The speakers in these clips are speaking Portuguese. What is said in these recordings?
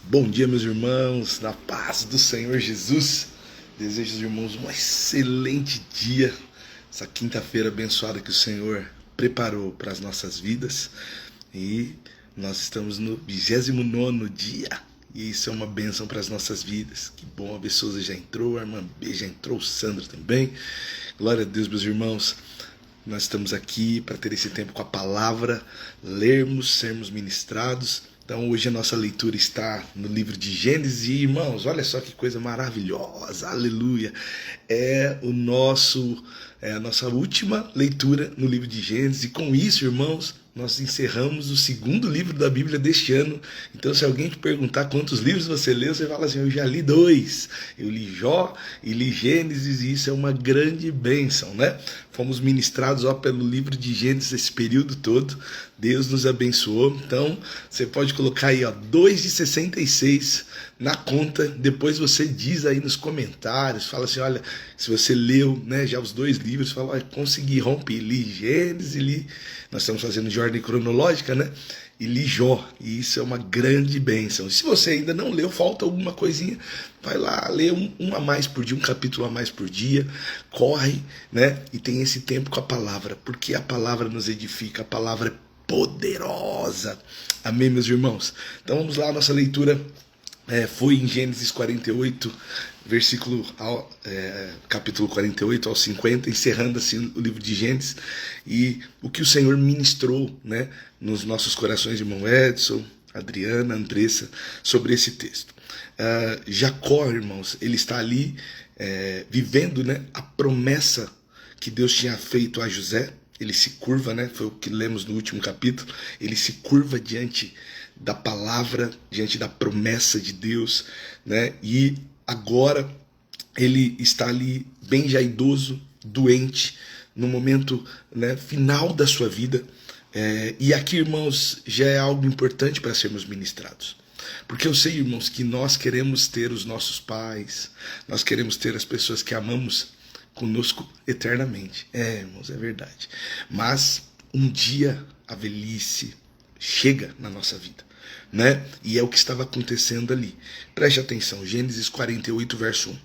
Bom dia, meus irmãos, na paz do Senhor Jesus. Desejo aos irmãos um excelente dia, essa quinta-feira abençoada que o Senhor preparou para as nossas vidas. E nós estamos no 29º dia, e isso é uma bênção para as nossas vidas. Que bom, a Besouza já entrou, a irmã B já entrou, o Sandro também. Glória a Deus, meus irmãos. Nós estamos aqui para ter esse tempo com a palavra, lermos, sermos ministrados. Então hoje a nossa leitura está no livro de Gênesis. E irmãos, olha só que coisa maravilhosa, aleluia. É a nossa última leitura no livro de Gênesis. E com isso, irmãos, nós encerramos o segundo livro da Bíblia deste ano. Então se alguém te perguntar quantos livros você leu, você fala assim: eu já li 2. Eu li Jó e li Gênesis, e isso é uma grande bênção, né? Fomos ministrados pelo livro de Gênesis esse período todo. Deus nos abençoou. Então você pode colocar aí 2,66 na conta. Depois você diz aí nos comentários, fala assim: olha, se você leu, né, já os 2 livros, fala: olha, consegui, romper, li Gênesis e li, nós estamos fazendo de ordem cronológica, né, e li Jó, e isso é uma grande bênção. Se você ainda não leu, falta alguma coisinha, vai lá, lê um a mais por dia, um capítulo a mais por dia, corre, né, e tem esse tempo com a palavra, porque a palavra nos edifica, a palavra é poderosa. Amém, meus irmãos? Então vamos lá, a nossa leitura foi em Gênesis 48, capítulo 48 ao 50, encerrando assim o livro de Gênesis, e o que o Senhor ministrou, né, nos nossos corações, irmão Edson, Adriana, Andressa, sobre esse texto. Jacó, irmãos, ele está ali vivendo, né, a promessa que Deus tinha feito a José. Ele se curva, né? Foi o que lemos no último capítulo. Ele se curva diante da palavra, diante da promessa de Deus, né? E agora ele está ali bem já idoso, doente, no momento, né, final da sua vida. E aqui, irmãos, já é algo importante para sermos ministrados. Porque eu sei, irmãos, que nós queremos ter os nossos pais, nós queremos ter as pessoas que amamos conosco eternamente. Irmãos, é verdade. Mas um dia a velhice chega na nossa vida, né? E é o que estava acontecendo ali. Preste atenção, Gênesis 48, verso 1.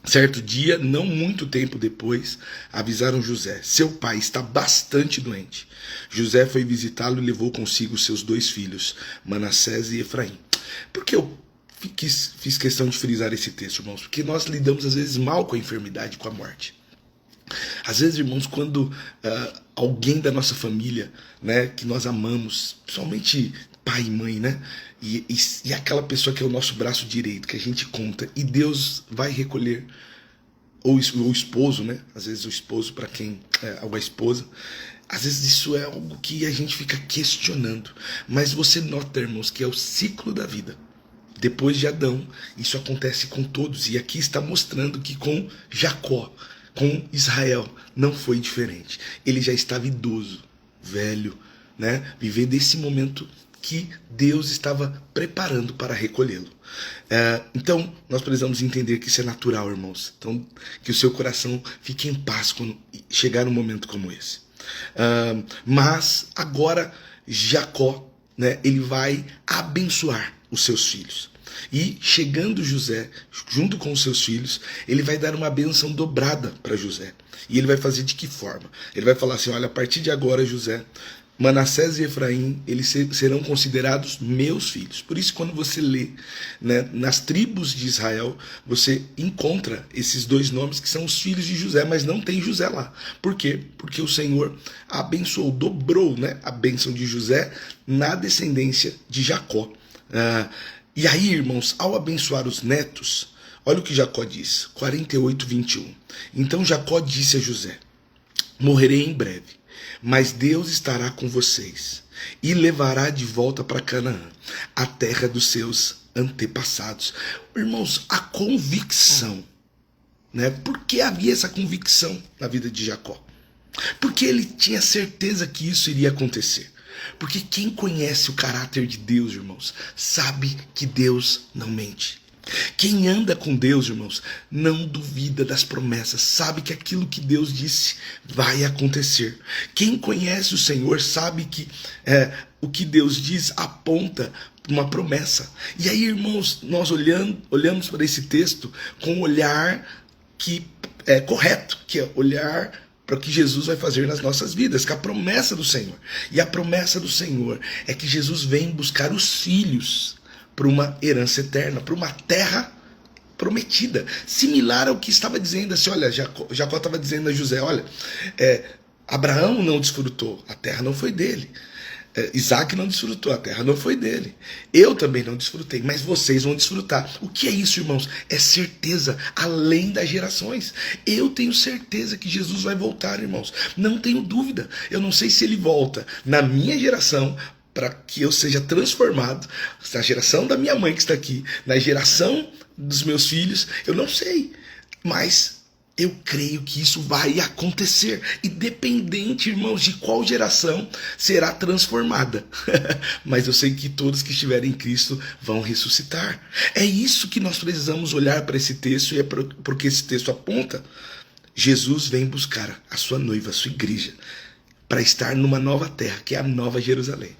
Certo dia, não muito tempo depois, avisaram José: seu pai está bastante doente. José foi visitá-lo e levou consigo seus 2 filhos, Manassés e Efraim. Por que eu fiz questão de frisar esse texto, irmãos? Porque nós lidamos às vezes mal com a enfermidade, com a morte. Às vezes, irmãos, quando alguém da nossa família, né, que nós amamos, principalmente pai e mãe, né, e aquela pessoa que é o nosso braço direito, que a gente conta, e Deus vai recolher, ou o esposo, né, às vezes o esposo para quem ou a esposa, às vezes isso é algo que a gente fica questionando. Mas você nota, irmãos, que é o ciclo da vida. Depois de Adão, isso acontece com todos, e aqui está mostrando que com Jacó, com Israel, não foi diferente. Ele já estava idoso, velho, né, vivendo esse momento que Deus estava preparando para recolhê-lo. Então, nós precisamos entender que isso é natural, irmãos. Então, que o seu coração fique em paz quando chegar um momento como esse. Mas agora Jacó, né, ele vai abençoar os seus filhos. E chegando José, junto com os seus filhos, ele vai dar uma bênção dobrada para José. E ele vai fazer de que forma? Ele vai falar assim: olha, a partir de agora, José, Manassés e Efraim, eles serão considerados meus filhos. Por isso, quando você lê, né, nas tribos de Israel, você encontra esses 2 nomes que são os filhos de José, mas não tem José lá. Por quê? Porque o Senhor abençoou, dobrou, né, a bênção de José na descendência de Jacó. E aí, irmãos, ao abençoar os netos, olha o que Jacó diz, 48, 21. Então Jacó disse a José: morrerei em breve, mas Deus estará com vocês e levará de volta para Canaã, a terra dos seus antepassados. Irmãos, a convicção, né? Por que havia essa convicção na vida de Jacó? Porque ele tinha certeza que isso iria acontecer. Porque quem conhece o caráter de Deus, irmãos, sabe que Deus não mente. Quem anda com Deus, irmãos, não duvida das promessas, sabe que aquilo que Deus disse vai acontecer. Quem conhece o Senhor sabe que o que Deus diz aponta uma promessa. E aí, irmãos, nós olhamos para esse texto com um olhar que é correto, que é olhar para o que Jesus vai fazer nas nossas vidas, que é a promessa do Senhor. E a promessa do Senhor é que Jesus vem buscar os filhos para uma herança eterna, para uma terra prometida, similar ao que estava dizendo assim, olha, Jacó estava dizendo a José, olha, Abraão não desfrutou, a terra não foi dele. Isaac não desfrutou, a terra não foi dele. Eu também não desfrutei, mas vocês vão desfrutar. O que é isso, irmãos? É certeza além das gerações. Eu tenho certeza que Jesus vai voltar, irmãos. Não tenho dúvida. Eu não sei se ele volta na minha geração, para que eu seja transformado, na geração da minha mãe que está aqui, na geração dos meus filhos, eu não sei. Mas eu creio que isso vai acontecer, independente, irmãos, de qual geração será transformada. Mas eu sei que todos que estiverem em Cristo vão ressuscitar. É isso que nós precisamos olhar para esse texto, e é porque esse texto aponta. Jesus vem buscar a sua noiva, a sua igreja, para estar numa nova terra, que é a Nova Jerusalém.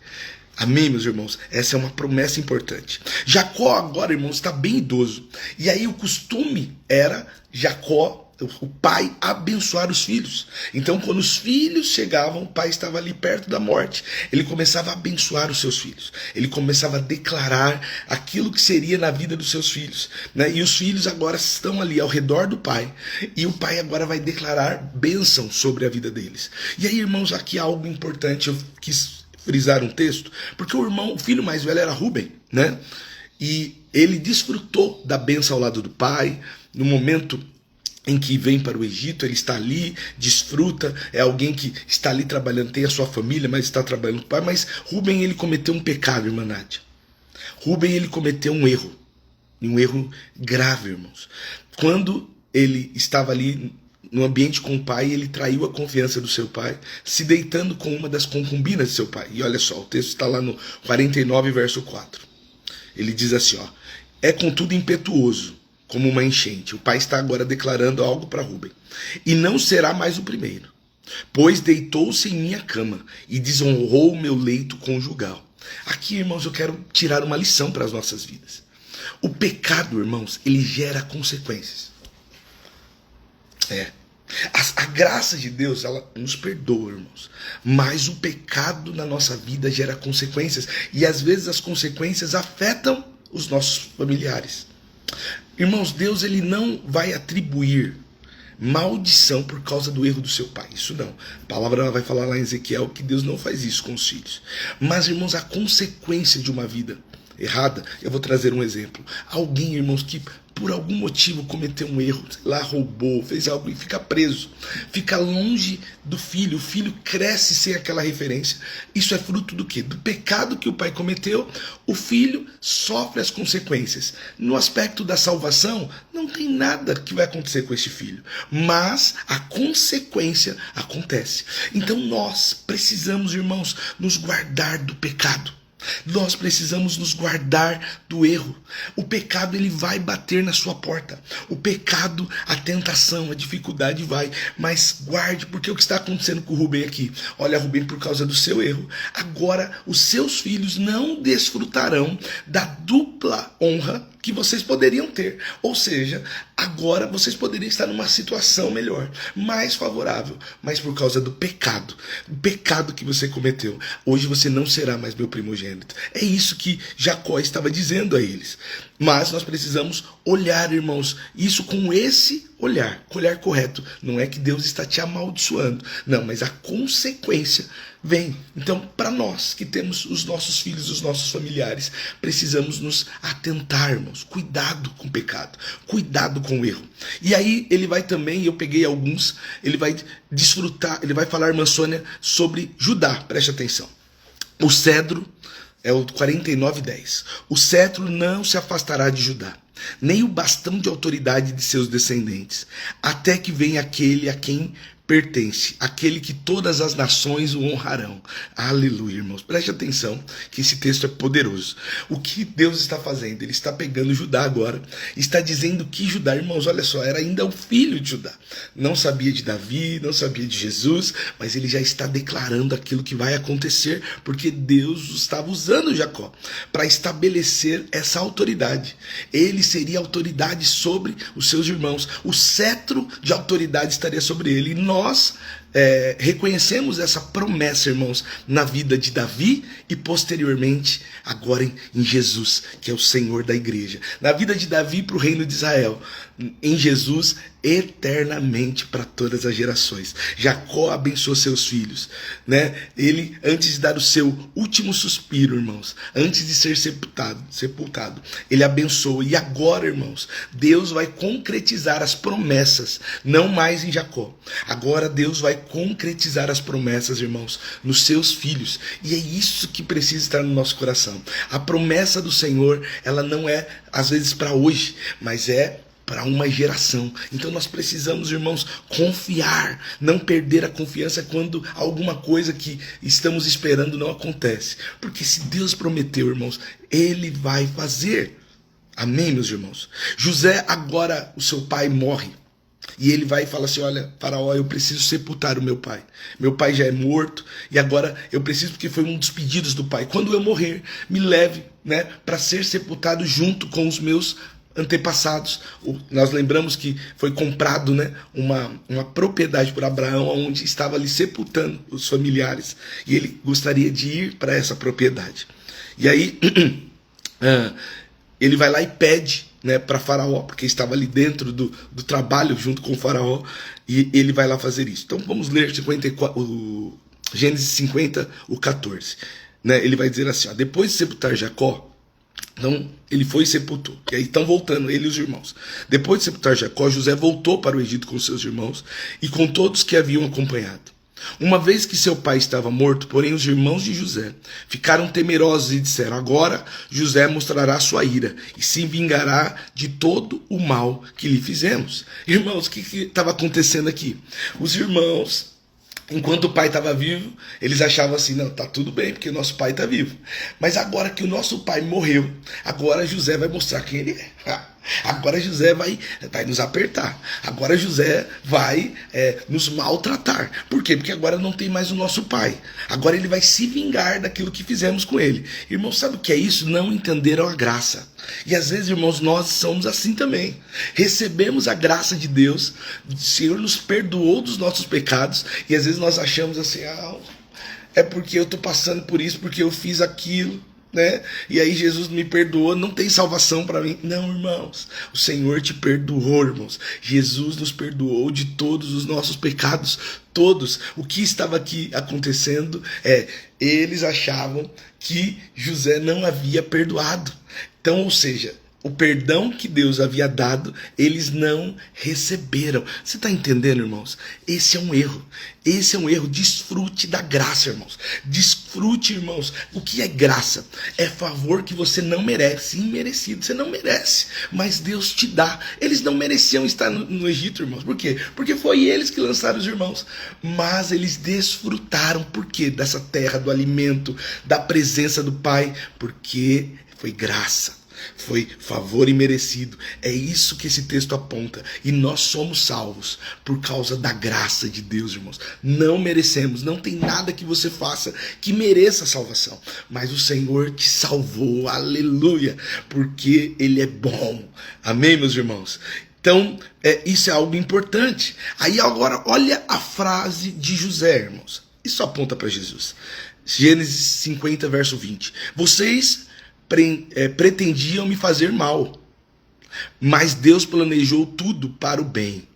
Amém, meus irmãos? Essa é uma promessa importante. Jacó agora, irmãos, está bem idoso. E aí o costume era Jacó, o pai, abençoar os filhos. Então, quando os filhos chegavam, o pai estava ali perto da morte. Ele começava a abençoar os seus filhos. Ele começava a declarar aquilo que seria na vida dos seus filhos, né? E os filhos agora estão ali ao redor do pai. E o pai agora vai declarar bênção sobre a vida deles. E aí, irmãos, aqui há algo importante. Eu quis frisar um texto, porque o filho mais velho era Rúben, né? E ele desfrutou da bênção ao lado do pai. No momento em que vem para o Egito, ele está ali, desfruta, é alguém que está ali trabalhando, tem a sua família, mas está trabalhando com o pai. Mas Rúben, ele cometeu um pecado, irmã Nádia. Rúben, ele cometeu um erro grave, irmãos. Quando ele estava ali no ambiente com o pai, ele traiu a confiança do seu pai, se deitando com uma das concubinas de seu pai. E olha só, o texto está lá no 49, verso 4. Ele diz assim, ó: é contudo impetuoso, como uma enchente. O pai está agora declarando algo para Rúben. E não será mais o primeiro, pois deitou-se em minha cama e desonrou o meu leito conjugal. Aqui, irmãos, eu quero tirar uma lição para as nossas vidas. O pecado, irmãos, ele gera consequências. A graça de Deus, ela nos perdoa, irmãos. Mas o pecado na nossa vida gera consequências. E às vezes as consequências afetam os nossos familiares. Irmãos, Deus, ele não vai atribuir maldição por causa do erro do seu pai. Isso não. A palavra ela vai falar lá em Ezequiel que Deus não faz isso com os filhos. Mas, irmãos, a consequência de uma vida errada, eu vou trazer um exemplo. Alguém, irmãos, que por algum motivo cometeu um erro, sei lá, roubou, fez algo e fica preso, fica longe do filho, o filho cresce sem aquela referência. Isso é fruto do quê? Do pecado que o pai cometeu, o filho sofre as consequências. No aspecto da salvação, não tem nada que vai acontecer com esse filho, mas a consequência acontece. Então nós precisamos, irmãos, nos guardar do pecado. Nós precisamos nos guardar do erro. O pecado, ele vai bater na sua porta. O pecado, a tentação, a dificuldade vai. Mas guarde, porque o que está acontecendo com o Rubem aqui? Olha, Rubem, por causa do seu erro, agora os seus filhos não desfrutarão da dupla honra que vocês poderiam ter. Ou seja, agora vocês poderiam estar numa situação melhor, mais favorável, mas por causa do pecado, o pecado que você cometeu, hoje você não será mais meu primogênito. É isso que Jacó estava dizendo a eles. Mas nós precisamos olhar, irmãos, isso com esse olhar correto. Não é que Deus está te amaldiçoando, não, mas a consequência vem. Então, para nós que temos os nossos filhos, os nossos familiares, precisamos nos atentar, irmãos. Cuidado com o pecado, cuidado com o erro. E aí ele vai também, eu peguei alguns, ele vai desfrutar, ele vai falar, irmã Sônia, sobre Judá, preste atenção. O cedro, é o 49:10. O cetro não se afastará de Judá, nem o bastão de autoridade de seus descendentes, até que venha aquele a quem pertence àquele que todas as nações o honrarão. Aleluia, irmãos. Preste atenção que esse texto é poderoso. O que Deus está fazendo? Ele está pegando Judá agora. Está dizendo que Judá, irmãos, olha só, era ainda o filho de Judá. Não sabia de Davi, não sabia de Jesus, mas ele já está declarando aquilo que vai acontecer, porque Deus estava usando Jacó para estabelecer essa autoridade. Ele seria autoridade sobre os seus irmãos. O cetro de autoridade estaria sobre ele. E nós reconhecemos essa promessa, irmãos, na vida de Davi e posteriormente agora em Jesus, que é o Senhor da igreja. Na vida de Davi para o reino de Israel, em Jesus eternamente para todas as gerações. Jacó abençoou seus filhos, né? Ele, antes de dar o seu último suspiro, irmãos, antes de ser sepultado, ele abençoou. E agora, irmãos, Deus vai concretizar as promessas, não mais em Jacó. Agora Deus vai concretizar as promessas, irmãos, nos seus filhos. E é isso que precisa estar no nosso coração. A promessa do Senhor, ela não é às vezes para hoje, mas é para uma geração. Então nós precisamos, irmãos, confiar, não perder a confiança quando alguma coisa que estamos esperando não acontece. Porque se Deus prometeu, irmãos, Ele vai fazer. Amém, meus irmãos? José, agora o seu pai morre. E ele vai e fala assim, olha, Faraó, eu preciso sepultar o meu pai. Meu pai já é morto e agora eu preciso, porque foi um dos pedidos do pai. Quando eu morrer, me leve, né, para ser sepultado junto com os meus antepassados. Nós lembramos que foi comprado, né, uma propriedade por Abraão, onde estava ali sepultando os familiares. E ele gostaria de ir para essa propriedade. E aí ele vai lá e pede, né, para Faraó, porque estava ali dentro do trabalho junto com o Faraó, e ele vai lá fazer isso. Então vamos ler Gênesis 50, o 14. Né, ele vai dizer assim, ó, depois de sepultar Jacó, então ele foi e sepultou. E aí estão voltando, ele e os irmãos. Depois de sepultar Jacó, José voltou para o Egito com seus irmãos e com todos que haviam acompanhado. Uma vez que seu pai estava morto, porém os irmãos de José ficaram temerosos e disseram, agora José mostrará sua ira e se vingará de todo o mal que lhe fizemos. Irmãos, o que estava acontecendo aqui? Os irmãos, enquanto o pai estava vivo, eles achavam assim, não, tá tudo bem, porque o nosso pai está vivo. Mas agora que o nosso pai morreu, agora José vai mostrar quem ele é. Agora José vai nos apertar. Agora José vai nos maltratar. Por quê? Porque agora não tem mais o nosso pai. Agora ele vai se vingar daquilo que fizemos com ele. Irmãos, sabe o que é isso? Não entenderam a graça. E às vezes, irmãos, nós somos assim também. Recebemos a graça de Deus, o Senhor nos perdoou dos nossos pecados, e às vezes nós achamos assim, é porque eu estou passando por isso, porque eu fiz aquilo, né? E aí Jesus me perdoou, não tem salvação para mim. Não, irmãos, o Senhor te perdoou, irmãos. Jesus nos perdoou de todos os nossos pecados, todos. O que estava aqui acontecendo eles achavam que José não havia perdoado. Então, ou seja, o perdão que Deus havia dado, eles não receberam. Você está entendendo, irmãos? Esse é um erro. Esse é um erro. Desfrute da graça, irmãos. Desfrute, irmãos. O que é graça? É favor que você não merece. Imerecido. Você não merece. Mas Deus te dá. Eles não mereciam estar no Egito, irmãos. Por quê? Porque foi eles que lançaram os irmãos. Mas eles desfrutaram. Por quê? Dessa terra, do alimento, da presença do Pai. Porque foi graça. Foi favor imerecido. É isso que esse texto aponta. E nós somos salvos por causa da graça de Deus, irmãos. Não merecemos. Não tem nada que você faça que mereça a salvação. Mas o Senhor te salvou. Aleluia. Porque Ele é bom. Amém, meus irmãos? Então, isso é algo importante. Aí agora, olha a frase de José, irmãos. Isso aponta para Jesus. Gênesis 50, verso 20. Vocês pretendiam me fazer mal, mas Deus planejou tudo para o bem.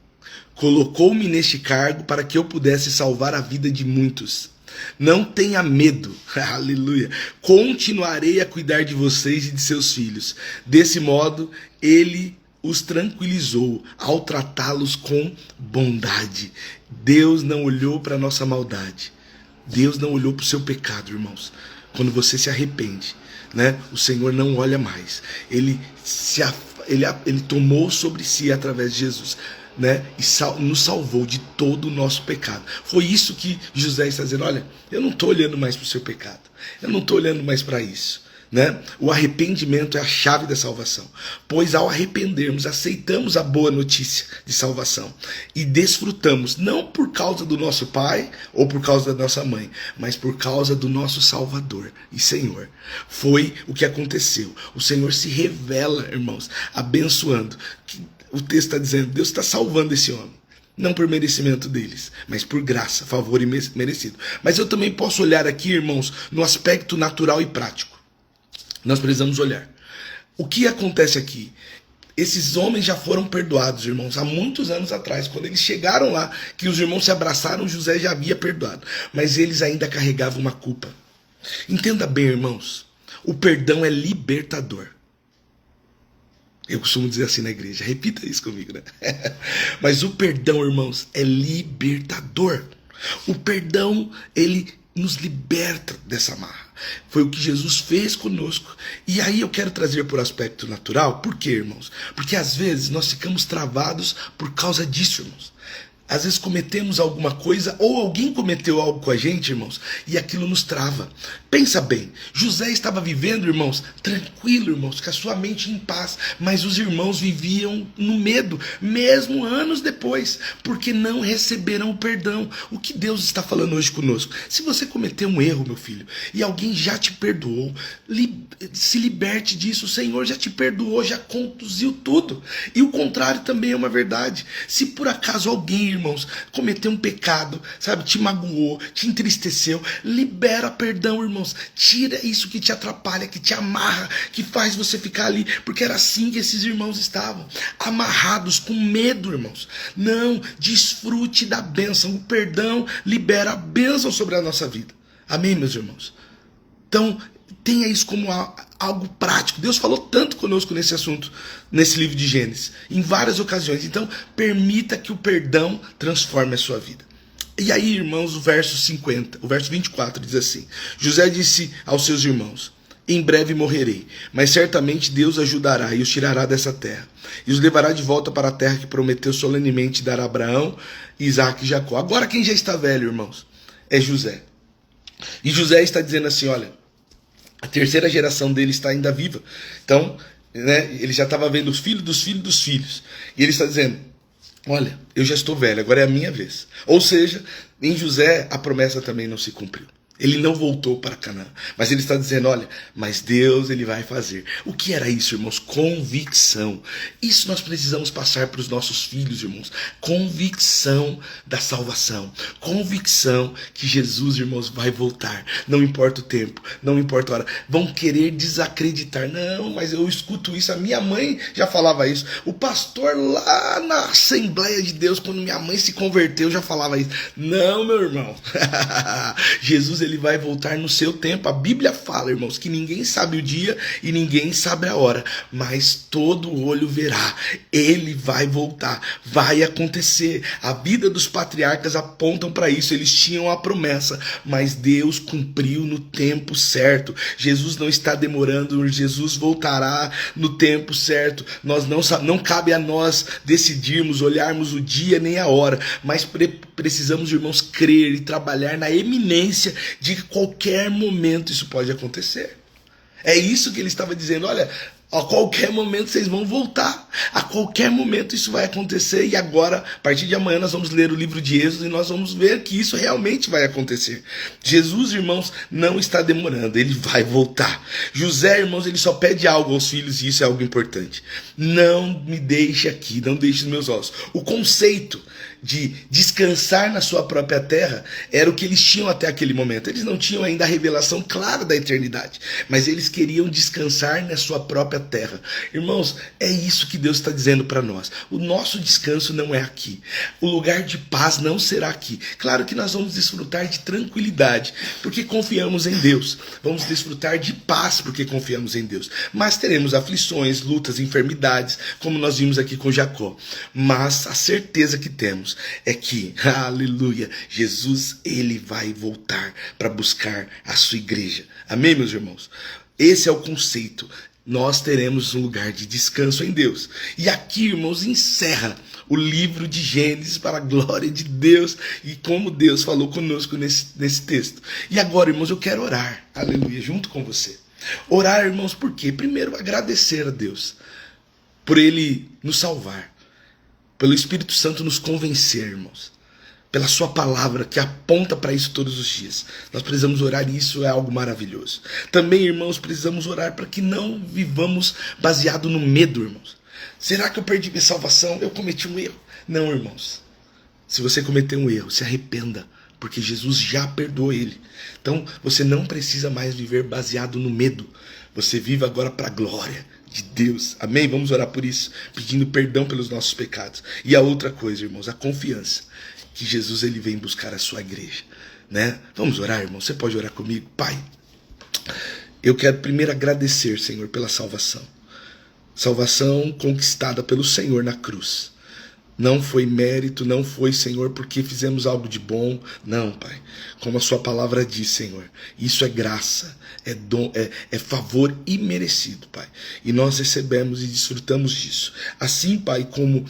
Colocou-me neste cargo para que eu pudesse salvar a vida de muitos. Não tenha medo, aleluia. Continuarei a cuidar de vocês e de seus filhos. Desse modo, ele os tranquilizou ao tratá-los com bondade. Deus não olhou para a nossa maldade. Deus não olhou para o seu pecado, irmãos. Quando você se arrepende, né, o Senhor não olha mais. Ele tomou sobre si através de Jesus. né, e nos salvou de todo o nosso pecado. Foi isso que José está dizendo: olha, eu não estou olhando mais para o seu pecado, eu não estou olhando mais para isso. Né? O arrependimento é a chave da salvação, pois ao arrependermos, aceitamos a boa notícia de salvação e desfrutamos, não por causa do nosso pai ou por causa da nossa mãe, mas por causa do nosso Salvador e Senhor. Foi o que aconteceu. O Senhor se revela, irmãos, abençoando. O texto está dizendo: Deus está salvando esse homem. Não por merecimento deles, mas por graça, favor e merecido. Mas eu também posso olhar aqui, irmãos, no aspecto natural e prático. Nós precisamos olhar. O que acontece aqui? Esses homens já foram perdoados, irmãos, há muitos anos atrás. Quando eles chegaram lá, que os irmãos se abraçaram, José já havia perdoado. Mas eles ainda carregavam uma culpa. Entenda bem, irmãos, o perdão é libertador. Eu costumo dizer assim na igreja, repita isso comigo, né? Mas o perdão, irmãos, é libertador. O perdão, ele nos liberta dessa amarra. Foi o que Jesus fez conosco. E aí eu quero trazer por aspecto natural. Por quê, irmãos? Porque às vezes nós ficamos travados por causa disso, irmãos. Às vezes cometemos alguma coisa, ou alguém cometeu algo com a gente, irmãos, e aquilo nos trava. Pensa bem, José estava vivendo, irmãos, tranquilo, irmãos, com a sua mente em paz, mas os irmãos viviam no medo, mesmo anos depois, porque não receberam o perdão. O que Deus está falando hoje conosco? Se você cometeu um erro, meu filho, e alguém já te perdoou, se liberte disso. O Senhor já te perdoou, já conduziu tudo. E o contrário também é uma verdade. Se por acaso alguém, irmãos, cometeu um pecado, sabe, te magoou, te entristeceu, libera perdão, irmãos. Tira isso que te atrapalha, que te amarra, que faz você ficar ali, porque era assim que esses irmãos estavam, amarrados, com medo, irmãos. Não, desfrute da bênção. O perdão libera a bênção sobre a nossa vida. Amém, meus irmãos? Então, tenha isso como algo prático. Deus falou tanto conosco nesse assunto, nesse livro de Gênesis, em várias ocasiões. Então, permita que o perdão transforme a sua vida. E aí, irmãos, o verso 24 diz assim: José disse aos seus irmãos: em breve morrerei, mas certamente Deus ajudará e os tirará dessa terra, e os levará de volta para a terra que prometeu solenemente dar a Abraão, Isaque e Jacó. Agora quem já está velho, irmãos, é José. E José está dizendo assim: olha, a terceira geração dele está ainda viva. Então, né, ele já estava vendo os filhos dos filhos dos filhos. E ele está dizendo: olha, eu já estou velho, agora é a minha vez. Ou seja, em José a promessa também não se cumpriu. Ele não voltou para Canaã. Mas ele está dizendo: olha, mas Deus, ele vai fazer. O que era isso, irmãos? Convicção. Isso nós precisamos passar para os nossos filhos, irmãos. Convicção da salvação. Convicção que Jesus, irmãos, vai voltar. Não importa o tempo, não importa a hora. Vão querer desacreditar. Não, mas eu escuto isso. A minha mãe já falava isso. O pastor lá na Assembleia de Deus, quando minha mãe se converteu, já falava isso. Não, meu irmão. Jesus, ele vai voltar no seu tempo. A Bíblia fala, irmãos, que ninguém sabe o dia e ninguém sabe a hora, mas todo olho verá. Ele vai voltar, vai acontecer. A vida dos patriarcas apontam para isso. Eles tinham a promessa, mas Deus cumpriu no tempo certo. Jesus não está demorando, Jesus voltará no tempo certo. Nós não cabe a nós decidirmos, olharmos o dia nem a hora, mas precisamos, irmãos, crer e trabalhar na eminência de que qualquer momento isso pode acontecer. É isso que ele estava dizendo: olha, a qualquer momento vocês vão voltar, a qualquer momento isso vai acontecer. E agora, a partir de amanhã, nós vamos ler o livro de Êxodo e nós vamos ver que isso realmente vai acontecer. Jesus, irmãos, não está demorando, ele vai voltar. José, irmãos, ele só pede algo aos filhos, e isso é algo importante: não me deixe aqui, não deixe os meus ossos. O conceito de descansar na sua própria terra era o que eles tinham até aquele momento. Eles não tinham ainda a revelação clara da eternidade, mas eles queriam descansar na sua própria terra. Irmãos, é isso que Deus está dizendo para nós. O nosso descanso não é aqui. O lugar de paz não será aqui. Claro que nós vamos desfrutar de tranquilidade, porque confiamos em Deus. Vamos desfrutar de paz, porque confiamos em Deus. Mas teremos aflições, lutas, enfermidades, como nós vimos aqui com Jacó. Mas a certeza que temos é que, aleluia, Jesus, ele vai voltar para buscar a sua igreja. Amém, meus irmãos? Esse é o conceito. nós teremos um lugar de descanso em Deus. E aqui, irmãos, encerra o livro de Gênesis para a glória de Deus e como Deus falou conosco nesse texto. E agora, irmãos, eu quero orar, aleluia, junto com você. Orar, irmãos, por quê? Primeiro, agradecer a Deus por Ele nos salvar, pelo Espírito Santo nos convencer, irmãos, pela sua palavra que aponta para isso todos os dias. Nós precisamos orar e isso é algo maravilhoso. Também, irmãos, precisamos orar para que não vivamos baseado no medo, irmãos. Será que eu perdi minha salvação? Eu cometi um erro? Não, irmãos. Se você cometeu um erro, se arrependa, porque Jesus já perdoou ele. Então, você não precisa mais viver baseado no medo. Você vive agora para a glória de Deus. Amém? Vamos orar por isso, pedindo perdão pelos nossos pecados. E a outra coisa, irmãos, a confiança que Jesus ele vem buscar a sua igreja, né? Vamos orar, irmão. Você pode orar comigo? Pai, eu quero primeiro agradecer, Senhor, pela salvação. Salvação conquistada pelo Senhor na cruz. Não foi mérito, não foi, Senhor, porque fizemos algo de bom. Não, Pai. Como a sua palavra diz, Senhor, isso é graça, é dom, é favor imerecido, Pai. E nós recebemos e desfrutamos disso. Assim, Pai, como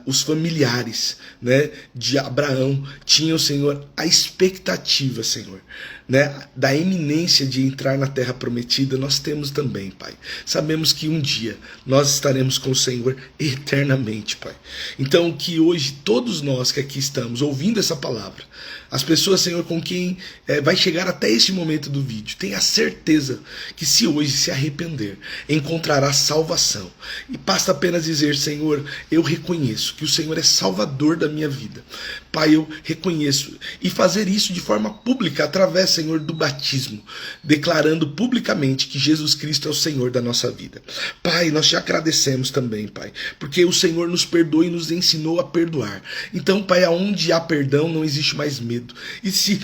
os familiares, né, de Abraão tinham, Senhor, a expectativa, Senhor, né, da iminência de entrar na terra prometida, nós temos também, Pai. Sabemos que um dia nós estaremos com o Senhor eternamente, Pai. Então, que hoje todos nós que aqui estamos ouvindo essa palavra, as pessoas, Senhor, com quem vai chegar até este momento do vídeo, tenha certeza que se hoje se arrepender, encontrará salvação. E basta apenas dizer, Senhor, eu reconheço que o Senhor é salvador da minha vida. Pai, eu reconheço. E fazer isso de forma pública, através, Senhor, do batismo, declarando publicamente que Jesus Cristo é o Senhor da nossa vida. Pai, nós te agradecemos também, Pai, porque o Senhor nos perdoa e nos ensinou a perdoar. Então, Pai, aonde há perdão, não existe mais medo. E se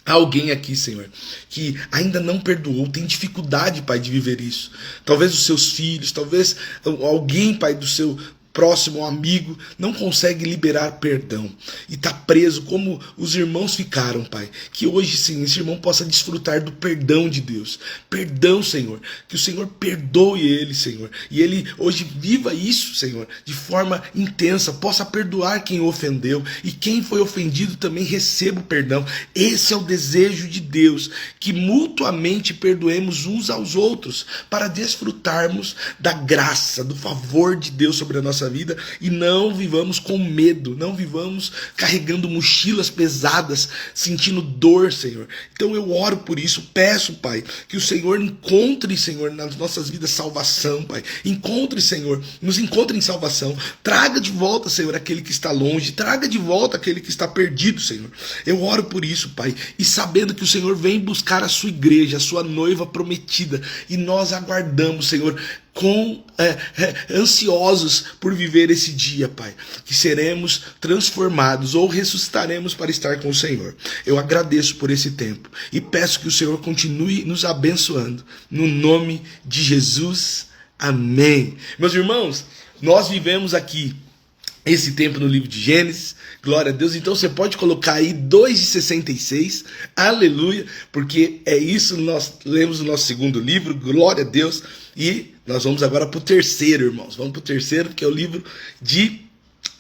há alguém aqui, Senhor, que ainda não perdoou, tem dificuldade, Pai, de viver isso. Talvez os seus filhos, talvez alguém, Pai, do seu próximo, um amigo, não consegue liberar perdão e está preso como os irmãos ficaram, Pai. Que hoje sim, esse irmão possa desfrutar do perdão de Deus. Perdão, Senhor, que o Senhor perdoe ele, Senhor, e ele hoje viva isso, Senhor, de forma intensa, possa perdoar quem o ofendeu e quem foi ofendido também receba o perdão. Esse é o desejo de Deus, que mutuamente perdoemos uns aos outros para desfrutarmos da graça, do favor de Deus sobre a nossa vida e não vivamos com medo, não vivamos carregando mochilas pesadas, sentindo dor, Senhor. Então eu oro por isso, peço, Pai, que o Senhor encontre, Senhor, nas nossas vidas salvação, Pai. Encontre, Senhor, nos encontre em salvação. Traga de volta, Senhor, aquele que está longe, traga de volta aquele que está perdido, Senhor. Eu oro por isso, Pai, e sabendo que o Senhor vem buscar a sua igreja, a sua noiva prometida, e nós aguardamos, Senhor, ansiosos por viver esse dia, Pai, que seremos transformados ou ressuscitaremos para estar com o Senhor. Eu agradeço por esse tempo e peço que o Senhor continue nos abençoando, no nome de Jesus, amém. Meus irmãos, nós vivemos aqui esse tempo no livro de Gênesis, glória a Deus. Então você pode colocar aí 2:66, aleluia, porque é isso que nós lemos no nosso segundo livro, glória a Deus. E nós vamos agora para o terceiro, irmãos. Vamos para o terceiro, que é o livro de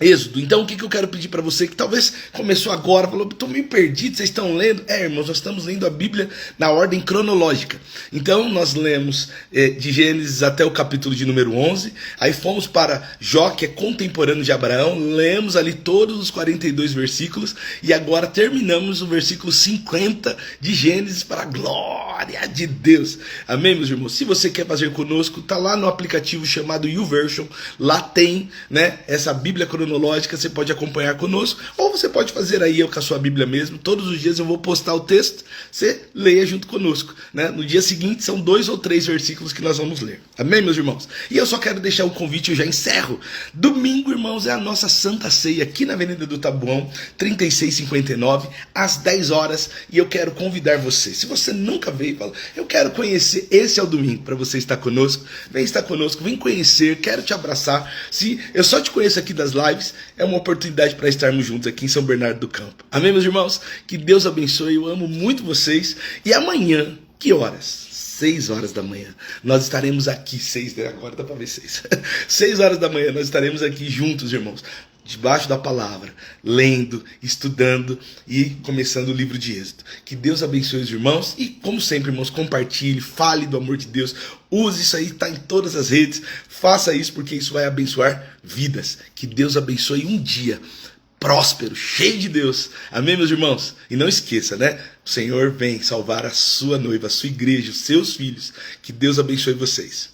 Êxodo. Então o que eu quero pedir para você, que talvez começou agora, falou, estou meio perdido, vocês estão lendo? Irmãos, nós estamos lendo a Bíblia na ordem cronológica. Então nós lemos de Gênesis até o capítulo de número 11, aí fomos para Jó, que é contemporâneo de Abraão, lemos ali todos os 42 versículos, e agora terminamos o versículo 50 de Gênesis para a glória de Deus. Amém, meus irmãos? Se você quer fazer conosco, está lá no aplicativo chamado YouVersion, lá tem, né, essa Bíblia cronológica, você pode acompanhar conosco, ou você pode fazer aí com a sua Bíblia mesmo. Todos os dias eu vou postar o texto, você leia junto conosco, né? No dia seguinte são 2 ou 3 versículos que nós vamos ler. Amém, meus irmãos? E eu só quero deixar um convite, eu já encerro. Domingo, irmãos, é a nossa Santa Ceia aqui na Avenida do Taboão, 3659, às 10 horas, e eu quero convidar você. Se você nunca veio, fala, eu quero conhecer, esse é o domingo para você estar conosco. Vem estar conosco, vem conhecer, quero te abraçar. Se eu só te conheço aqui das lives, é uma oportunidade para estarmos juntos aqui em São Bernardo do Campo. Amém, meus irmãos? Que Deus abençoe, eu amo muito vocês. E amanhã, que horas? 6 horas da manhã. Nós estaremos aqui, 6, agora dá para ver 6. 6 horas da manhã nós estaremos aqui juntos, irmãos, debaixo da palavra, lendo, estudando e começando o livro de Êxodo. Que Deus abençoe os irmãos e, como sempre, irmãos, compartilhe, fale do amor de Deus, use isso aí, está em todas as redes, faça isso porque isso vai abençoar vidas. Que Deus abençoe um dia próspero, cheio de Deus. Amém, meus irmãos? E não esqueça, né? O Senhor vem salvar a sua noiva, a sua igreja, os seus filhos. Que Deus abençoe vocês.